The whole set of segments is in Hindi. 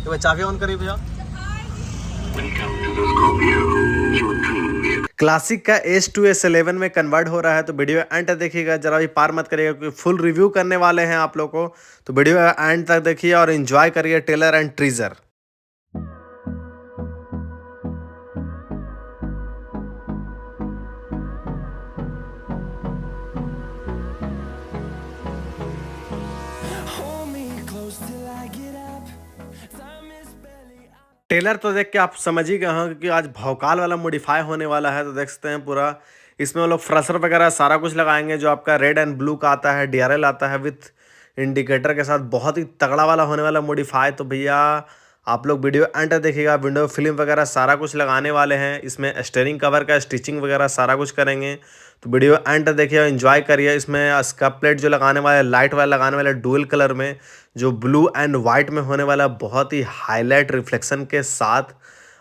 तो भाई चाबी ऑन करिए भैया। क्लासिक का S2 S11 में कन्वर्ट हो रहा है, तो वीडियो एंड तक देखिएगा, जरा भी पार मत करिएगा क्योंकि फुल रिव्यू करने वाले हैं आप लोग को। तो वीडियो एंड तक देखिए और एंजॉय करिए ट्रेलर एंड ट्रीजर। ट्रेलर तो देख के आप समझ ही गए हैं क्योंकि आज भौकाल वाला मॉडिफाई होने वाला है। तो देख सकते हैं पूरा इसमें वो लोग फ्रेशर वगैरह सारा कुछ लगाएंगे, जो आपका रेड एंड ब्लू का आता है, DRL आता है विथ इंडिकेटर के साथ। बहुत ही तगड़ा वाला होने वाला मॉडिफाई। तो भैया आप लोग वीडियो एंड तक देखिएगा, विंडो फिल्म वगैरह सारा कुछ लगाने वाले हैं इसमें, स्टीयरिंग कवर का स्टिचिंग वगैरह सारा कुछ करेंगे। तो वीडियो एंड तक देखिए, एंजॉय करिए। इसमें स्कप प्लेट जो लगाने वाले, लाइट वाला लगाने वाले डुअल कलर में, जो ब्लू एंड वाइट में होने वाला, बहुत ही हाईलाइट रिफ्लेक्शन के साथ।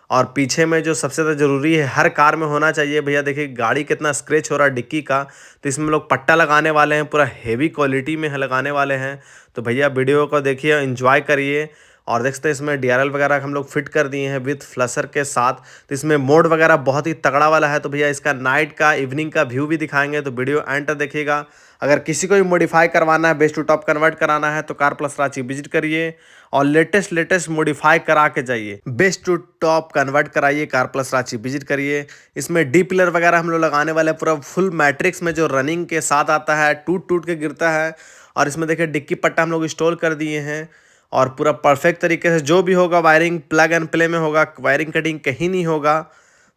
और पीछे में जो सबसे ज़्यादा ज़रूरी है, हर कार में होना चाहिए भैया, देखिए गाड़ी कितना स्क्रैच हो रहा है डिक्की का। तो इसमें लोग पट्टा लगाने वाले हैं, पूरा हेवी क्वालिटी में लगाने वाले हैं। तो भैया वीडियो को देखिए, एंजॉय करिए। और देख सकते हैं इसमें DRL वगैरह हम लोग फिट कर दिए हैं विथ फ्लशर के साथ। तो इसमें मोड वगैरह बहुत ही तगड़ा वाला है। तो भैया इसका नाइट का, इवनिंग का व्यू भी दिखाएंगे, तो वीडियो एंड तक देखिएगा। अगर किसी को भी मॉडिफाई करवाना है, बेस्ट टू टॉप कन्वर्ट कराना है, तो कार प्लस रांची विजिट करिए और लेटेस्ट मॉडिफाई करा के जाइए। बेस्ट टू टॉप कन्वर्ट कराइए, कार प्लस रांची विजिट करिए। इसमें डी पिलर वगैरह हम लोग लगाने वाले हैं, पूरा फुल मैट्रिक्स में जो रनिंग के साथ आता है, टूट टूट के गिरता है। और इसमें देखिए डिक्की पट्टा हम लोग इंस्टॉल कर दिए हैं और पूरा परफेक्ट तरीके से जो भी होगा वायरिंग प्लग एंड प्ले में होगा, वायरिंग कटिंग कहीं नहीं होगा।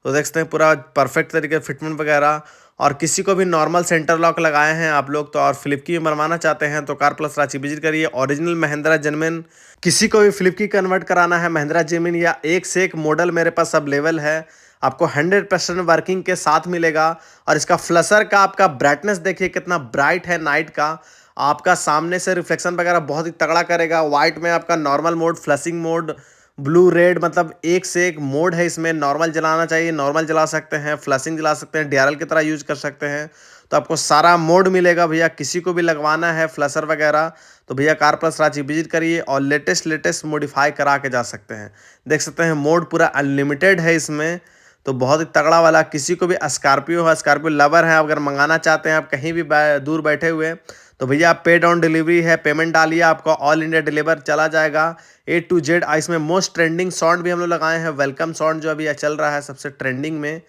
तो देख सकते हैं पूरा परफेक्ट तरीके से फिटमेंट वगैरह। और किसी को भी नॉर्मल सेंटर लॉक लगाए हैं आप लोग तो, और फ्लिप की बनवाना चाहते हैं, तो कार प्लस रांची विजिट करिए। ओरिजिनल महिंद्रा जेनमिन, किसी को भी फ्लिप की कन्वर्ट कराना है महिंद्रा जेनमिन, या एक से एक मॉडल मेरे पास अवेलेबल है, आपको 100% वर्किंग के साथ मिलेगा। और इसका फ्लशर का आपका ब्राइटनेस देखिए कितना ब्राइट है नाइट का। आपका सामने से रिफ्लेक्शन वगैरह बहुत ही तगड़ा करेगा। वाइट में आपका normal mode, flushing mode, blue red, मतलब एक से एक मोड है इसमें। नॉर्मल जलाना चाहिए नॉर्मल जला सकते हैं, फ्लशिंग जला सकते हैं, DRL की तरह यूज कर सकते हैं। तो आपको सारा मोड मिलेगा भैया। किसी को भी लगवाना है फ्लशर वगैरह, तो भैया कार प्लस रांची विजिट करिए और लेटेस्ट मॉडिफाई करा के जा सकते हैं। देख सकते हैं मोड पूरा अनलिमिटेड है इसमें, तो बहुत ही तगड़ा वाला। किसी को भी स्कॉर्पियो है, स्कॉर्पियो लवर है, अगर मंगाना चाहते हैं आप कहीं भी दूर बैठे हुए, तो भैया आप पेड ऑन डिलीवरी है, पेमेंट डालिए, आपको ऑल इंडिया डिलीवर चला जाएगा A to Z। इसमें मोस्ट ट्रेंडिंग साउंड भी हम लोग लगाए हैं, वेलकम साउंड जो अभी चल रहा है सबसे ट्रेंडिंग में।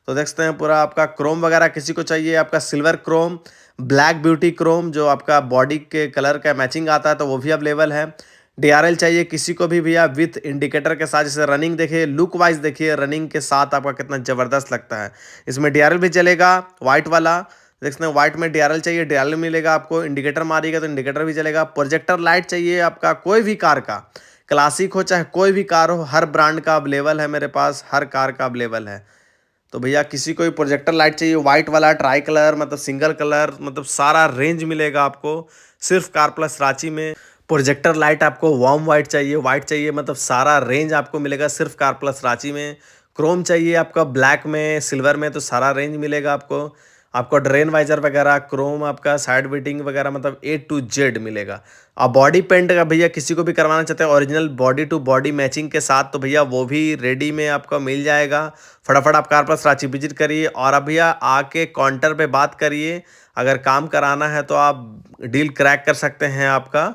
तो देख सकते हैं पूरा आपका क्रोम वगैरह किसी को चाहिए, आपका silver Chrome, black beauty Chrome जो आपका बॉडी के कलर का मैचिंग आता है, तो वो भी अवेलेबल है। DRL चाहिए किसी को भी भैया विथ इंडिकेटर के साथ। जैसे रनिंग देखिए, लुक वाइज देखिए, रनिंग के साथ आपका कितना ज़बरदस्त लगता है। इसमें DRL भी चलेगा वाइट वाला, देख सकते हैं वाइट में DRL चाहिए, DRL मिलेगा आपको। इंडिकेटर मारिएगा तो इंडिकेटर भी चलेगा। प्रोजेक्टर लाइट चाहिए आपका कोई भी कार का, क्लासिक हो चाहे कोई भी कार हो, हर ब्रांड का अवेलेबल है मेरे पास, हर कार का अवेलेबल है। तो भैया किसी को भी प्रोजेक्टर लाइट चाहिए, वाइट वाला, ट्राई कलर, मतलब सिंगल कलर, मतलब सारा रेंज मिलेगा आपको सिर्फ कार प्लस रांची में। प्रोजेक्टर लाइट आपको वार्म वाइट चाहिए, मतलब सारा रेंज आपको मिलेगा सिर्फ कार प्लस रांची में। क्रोम चाहिए आपका ब्लैक में, सिल्वर में, तो सारा रेंज मिलेगा आपको। आपको ड्रेन वाइजर वगैरह, क्रोम, आपका साइड बीटिंग वगैरह, मतलब A to Z मिलेगा। अब बॉडी पेंट का भैया किसी को भी करवाना चाहते हैं original body to body matching के साथ, तो भैया वो भी रेडी में आपको मिल जाएगा। फटाफट आप कार प्लस रांची विजिट करिए और अब भैया आके काउंटर पे बात करिए। अगर काम कराना है तो आप डील क्रैक कर सकते हैं आपका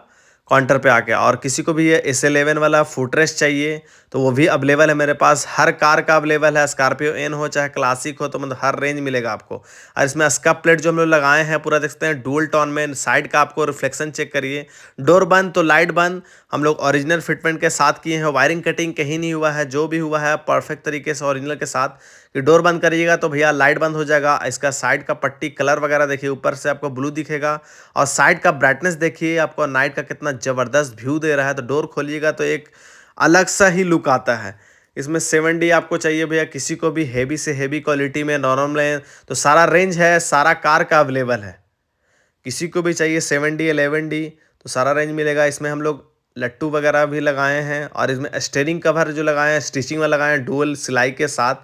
काउंटर पे आके। और किसी को भी ये S11 वाला फुटरेस्ट चाहिए तो वो भी अवेलेबल है मेरे पास, हर कार का अवेलेबल है। स्कॉर्पियो एन हो चाहे क्लासिक हो, तो मतलब हर रेंज मिलेगा आपको। और इसमें स्कप प्लेट जो हम लोग लगाए हैं पूरा देखते हैं डुअल टोन में, साइड का आपको रिफ्लेक्शन चेक करिए। डोर बंद तो लाइट बंद, हम लोग ओरिजिनल फिटमेंट के साथ किए हैं। वायरिंग कटिंग कहीं नहीं हुआ है, जो भी हुआ है परफेक्ट तरीके से ओरिजिनल के साथ। कि डोर बंद करिएगा तो भैया लाइट बंद हो जाएगा। इसका साइड का पट्टी कलर वगैरह देखिए, ऊपर से आपको ब्लू दिखेगा और साइड का ब्राइटनेस देखिए आपको नाइट का कितना ज़बरदस्त व्यू दे रहा है। तो डोर खोलिएगा तो एक अलग सा ही लुक आता है। इसमें 7D आपको चाहिए भैया, किसी को भी हेवी से हेवी क्वालिटी में, नॉर्मल में, तो सारा रेंज है, सारा कार का अवेलेबल है। किसी को भी चाहिए 7D 11D तो सारा रेंज मिलेगा। इसमें हम लोग लट्टू वगैरह भी लगाए हैं और इसमें स्टीयरिंग कवर जो लगाए हैं, स्टिचिंग वाला लगाए हैं डुअल सिलाई के साथ।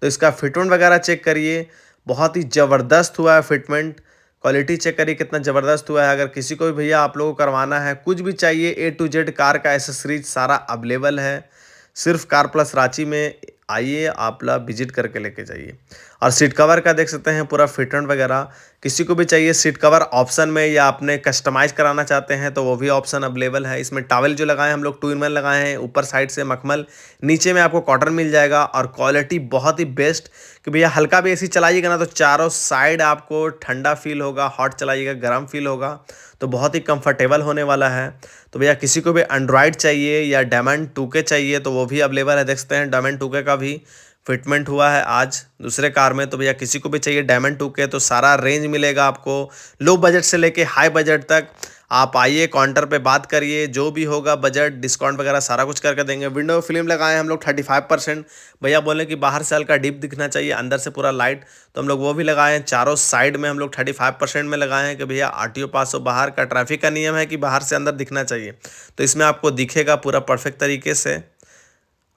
तो इसका फिटमेंट वगैरह चेक करिए, बहुत ही ज़बरदस्त हुआ है फिटमेंट। क्वालिटी चेक करिए कितना ज़बरदस्त हुआ है। अगर किसी को भी भैया आप लोगों को करवाना है, कुछ भी चाहिए A to Z कार का एसेसरीज सारा अवेलेबल है। सिर्फ कार प्लस रांची में आइए, आप लोग विजिट करके लेके जाइए। और सीट कवर का देख सकते हैं पूरा फिट एंड वगैरह, किसी को भी चाहिए सीट कवर ऑप्शन में या आपने कस्टमाइज़ कराना चाहते हैं तो वो भी ऑप्शन अवेलेबल है। इसमें टॉवल जो लगाए हैं हम लोग 2 in 1 लगाए हैं, ऊपर साइड से मखमल, नीचे में आपको कॉटन मिल जाएगा। और क्वालिटी बहुत ही बेस्ट कि भैया हल्का भी एसी चलाइएगा ना तो चारों साइड आपको ठंडा फील होगा, हॉट चलाइएगा गर्म फील होगा, तो बहुत ही कंफर्टेबल होने वाला है। तो भैया किसी को भी एंड्रॉयड चाहिए या डायमंड 2K चाहिए तो वो भी अवेलेबल है। देख सकते हैं डायमंड 2K का भी फिटमेंट हुआ है आज दूसरे कार में। तो भैया किसी को भी चाहिए डायमंड 2K तो सारा रेंज मिलेगा आपको, लो बजट से लेके हाई बजट तक। आप आइए काउंटर पे बात करिए, जो भी होगा बजट डिस्काउंट वगैरह सारा कुछ करके देंगे। विंडो फिल्म लगाए हैं हम लोग 35%। भैया बोले कि बाहर से हल्का डीप दिखना चाहिए, अंदर से पूरा लाइट, तो हम लोग वो भी लगाए हैं। चारों साइड में हम लोग 35% में लगाए हैं कि भैया RTO पास हो। बाहर का ट्रैफिक का नियम है कि बाहर से अंदर दिखना चाहिए, तो इसमें आपको दिखेगा पूरा परफेक्ट तरीके से।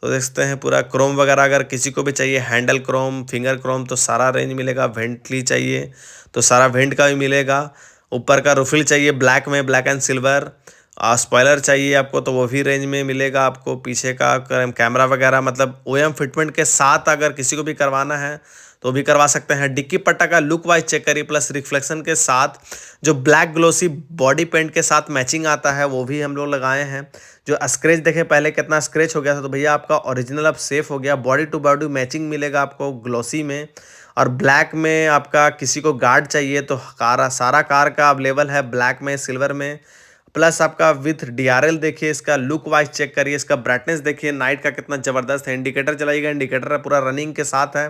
तो देख सकते हैं पूरा क्रोम वगैरह, अगर किसी को भी चाहिए हैंडल क्रोम, फिंगर क्रोम तो सारा रेंज मिलेगा। वेंटली चाहिए तो सारा वेंट का भी मिलेगा। ऊपर का रुफिल चाहिए ब्लैक में, ब्लैक एंड सिल्वर। स्पॉइलर चाहिए आपको तो वो भी रेंज में मिलेगा आपको। पीछे का कैमरा वगैरह मतलब OEM फिटमेंट के साथ अगर किसी को भी करवाना है तो भी करवा सकते हैं। डिक्की पट्टा का लुक वाइज चेक करिए, प्लस रिफ्लेक्शन के साथ जो ब्लैक ग्लोसी बॉडी पेंट के साथ मैचिंग आता है वो भी हम लोग लगाए हैं। जो स्क्रैच देखे पहले कितना स्क्रैच हो गया था, तो भैया आपका ओरिजिनल अब सेफ हो गया। बॉडी टू बॉडी मैचिंग मिलेगा आपको ग्लोसी में। और ब्लैक में आपका किसी को गार्ड चाहिए तो सारा कार का अवेलेबल है, ब्लैक में, सिल्वर में। प्लस आपका विथ DRL देखिए, इसका लुक वाइज चेक करिए, इसका ब्राइटनेस देखिए नाइट का कितना ज़बरदस्त है। इंडिकेटर चलाइएगा, इंडिकेटर पूरा रनिंग के साथ है।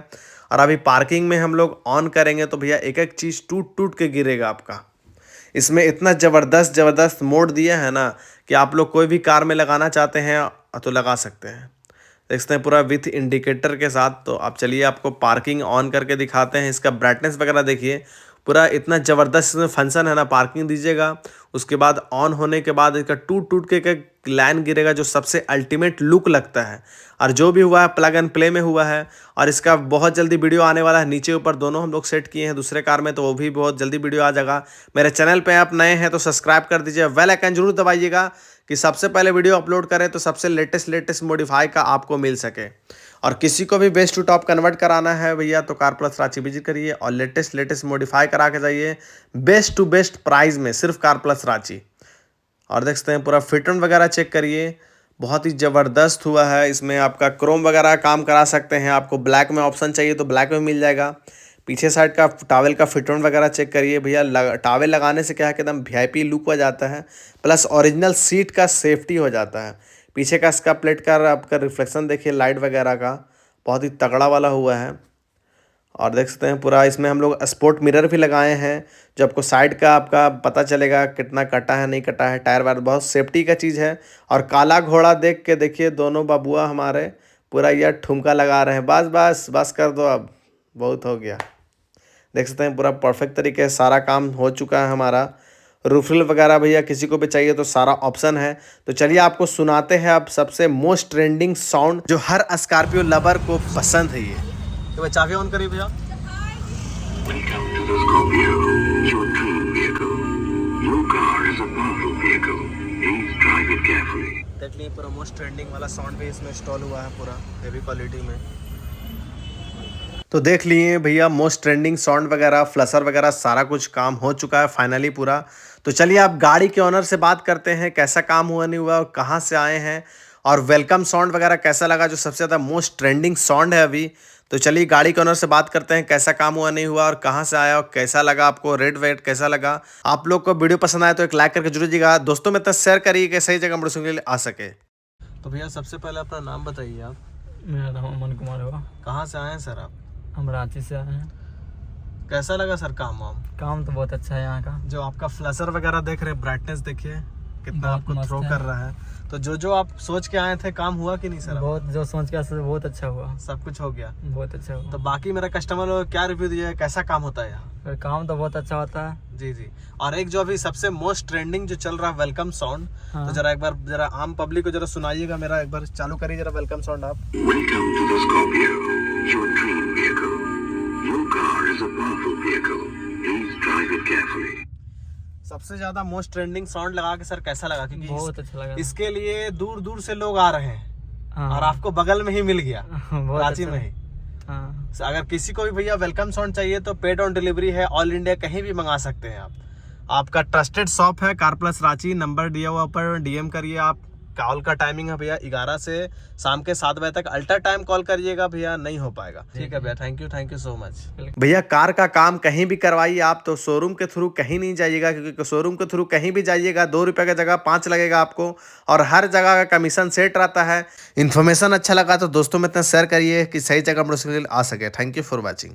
और अभी पार्किंग में हम लोग ऑन करेंगे तो भैया एक एक चीज़ टूट टूट के गिरेगा आपका। इसमें इतना ज़बरदस्त मोड दिया है ना कि आप लोग कोई भी कार में लगाना चाहते हैं तो लगा सकते हैं। देखते हैं पूरा विथ इंडिकेटर के साथ। तो आप चलिए आपको पार्किंग ऑन करके दिखाते हैं। इसका ब्राइटनेस वगैरह देखिए, पूरा इतना ज़बरदस्त इसमें फंक्शन है ना। पार्किंग दीजिएगा, उसके बाद ऑन होने के बाद इसका टूट टूट के एक लाइन गिरेगा जो सबसे अल्टीमेट लुक लगता है। और जो भी हुआ है प्लग एंड प्ले में हुआ है। और इसका बहुत जल्दी वीडियो आने वाला है, नीचे ऊपर दोनों हम लोग सेट किए हैं दूसरे कार में, तो वो भी बहुत जल्दी वीडियो आ जाएगा। मेरे चैनल पे आप नए हैं तो सब्सक्राइब कर दीजिए, बेल आइकन जरूर दबाइएगा कि सबसे पहले वीडियो अपलोड करें तो सबसे लेटेस्ट मॉडिफाई का आपको मिल सके। और किसी को भी बेस्ट टू टॉप कन्वर्ट कराना है भैया तो कार प्लस रांची विजिट करिए और लेटेस्ट मॉडिफाई करा के जाइए बेस्ट टू बेस्ट प्राइस में, सिर्फ कार प्लस रांची। और देख सकते हैं पूरा फिट एंड वगैरह चेक करिए, बहुत ही ज़बरदस्त हुआ है। इसमें आपका क्रोम वगैरह काम करा सकते हैं। आपको ब्लैक में ऑप्शन चाहिए तो ब्लैक में मिल जाएगा। पीछे साइड का टॉवल का फिट एंड वगैरह चेक करिए भैया। टॉवल लगाने से क्या है कि एकदम VIP लुक हो जाता है, प्लस ओरिजिनल सीट का सेफ्टी हो जाता है। पीछे का इसका प्लेट का आपका रिफ्लेक्शन देखिए लाइट वगैरह का, बहुत ही तगड़ा वाला हुआ है। और देख सकते हैं पूरा इसमें हम लोग स्पोर्ट मिरर भी लगाए हैं, जो आपको साइड का आपका पता चलेगा कितना कटा है नहीं कटा है। टायर वायर बहुत सेफ्टी का चीज़ है। और काला घोड़ा देख के देखिए दोनों बाबुआ हमारे पूरा यह ठुमका लगा रहे हैं। बस बस बस कर दो, अब बहुत हो गया। देख सकते हैं पूरा परफेक्ट तरीके से सारा काम हो चुका है हमारा। रूफिल वगैरह भैया किसी को भी चाहिए तो सारा ऑप्शन है। तो चलिए आपको सुनाते हैं अब सबसे मोस्ट ट्रेंडिंग साउंड जो हर स्कॉर्पियो लवर को पसंद है। ये तो भाई चाबी ऑन करिए भैया। Welcome to the Scorpio, your dream vehicle. Your car is a powerful vehicle. Please drive it carefully. देख लीजिए पूरा मोस्ट ट्रेंडिंग वाला साउंड भी इसमें इंस्टॉल हुआ है पूरा हेवी क्वालिटी में। तो देख लिए भैया मोस्ट ट्रेंडिंग साउंड वगैरह, फ्लशर वगैरह सारा कुछ काम हो चुका है फाइनली पूरा। तो चलिए आप गाड़ी के ओनर से बात करते हैं कैसा काम हुआ नहीं हुआ और कहाँ से आए हैं, और वेलकम साउंड वगैरह कैसा लगा जो सबसे ज़्यादा मोस्ट ट्रेंडिंग साउंड है अभी। तो चलिए गाड़ी के ओनर से बात करते हैं कैसा काम हुआ नहीं हुआ और कहाँ से आया और कैसा लगा आपको, रेट वेट कैसा लगा। आप लोग को वीडियो पसंद आए तो एक लाइक करके जरूर दीजिएगा, दोस्तों में तक शेयर करिए कि सही जगह मोटरसाइकिल के लिए आ सके। तो भैया सबसे पहले अपना नाम बताइए आप। मेरा नाम अमन कुमार हुआ। कहाँ से आए हैं सर आप? हम रांची से आए हैं। कैसा लगा सर काम वाम? काम तो बहुत अच्छा है यहाँ का। जो आपका फ्लशर वगैरह देख रहे हैं, ब्राइटनेस देखिए कितना आपको थ्रो कर रहा है। तो जो आप सोच के आए थे काम हुआ कि नहीं सर? बहुत जो सोच के आए बहुत अच्छा हुआ, सब कुछ हो गया, बहुत अच्छा हुआ। तो बाकी मेरा कस्टमर लोग क्या रिव्यू दिए, कैसा काम होता है यहाँ? काम तो बहुत अच्छा होता है। जी जी। और एक जो अभी सबसे मोस्ट ट्रेंडिंग जो चल रहा है वेलकम साउंड, हाँ। तो जरा एक बार जरा आम पब्लिक को जरा सुनाइएगा, मेरा एक बार चालू करिए जरा वेलकम साउंड आप। Welcome to the Scorpio, your dream vehicle. Your car is a powerful vehicle. Please drive it carefully. सबसे ज्यादा मोस्ट ट्रेंडिंग साउंड लगा के सर कैसा लगा? क्योंकि बहुत अच्छा लगा। इसके लिए दूर दूर से लोग आ रहे हैं हाँ, और आपको बगल में ही मिल गया, बहुत रांची अच्छा में ही। हाँ, अगर किसी को भी भैया वेलकम साउंड चाहिए तो पेड ऑन डिलीवरी है, ऑल इंडिया कहीं भी मंगा सकते हैं आप। आपका ट्रस्टेड शॉप है कार प्लस रांची, नंबर दिया हुआ पर डीएम करिए आप। कॉल का टाइमिंग है भैया 11 से शाम के 7 बजे तक, अल्टर टाइम कॉल करिएगा भैया, नहीं हो पाएगा। ठीक है भैया, थैंक यू सो मच। भैया कार का काम कहीं भी करवाइए आप तो शोरूम के थ्रू कहीं नहीं जाइएगा, क्योंकि शोरूम के थ्रू कहीं भी जाइएगा 2 रुपये की जगह 5 लगेगा आपको, और हर जगह का कमीशन सेट रहता है। इन्फॉर्मेशन अच्छा लगा तो दोस्तों में इतना शेयर करिए कि सही जगह आ सके। Thank you for watching.